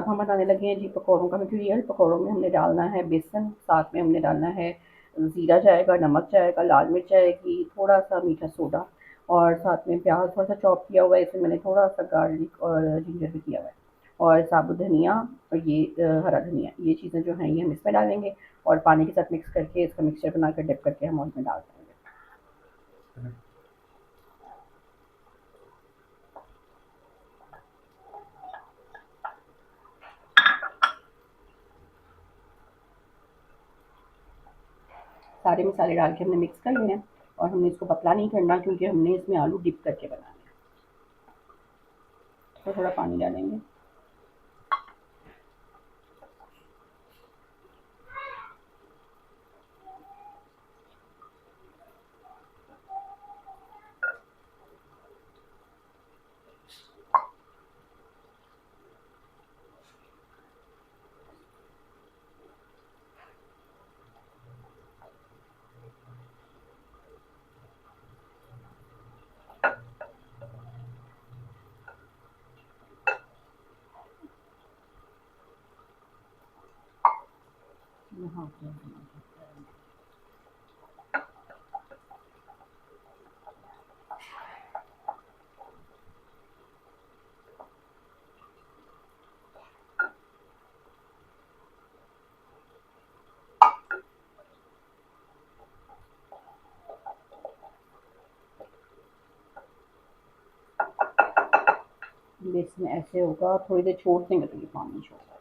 अब हम बनाने लगे हैं जी पकौड़ों का मटीरियल। पकौड़ों में हमने डालना है बेसन, साथ में हमने डालना है ज़ीरा जाएगा, नमक जाएगा, लाल मिर्च जाएगी, थोड़ा सा मीठा सोडा और साथ में प्याज थोड़ा सा चॉप किया हुआ है। इसमें मैंने थोड़ा सा गार्लिक और जिंजर भी किया हुआ है और साबुत धनिया और ये हरा धनिया, ये चीज़ें जो हैं ये हम इसमें डालेंगे और पानी के साथ मिक्स करके इसका मिक्सचर बनाकर डिप करके हम उसमें डाल देंगे। सारे मसाले डाल के हमने मिक्स कर लिए हैं और हमने इसको पतला नहीं करना क्योंकि हमने इसमें आलू डिप करके बनाना है। तो थोड़ा पानी डालेंगे। यहाँ बेसन ऐसे होगा, थोड़ी देर छोड़ देंगे तो ये पानी छोड़ेगा।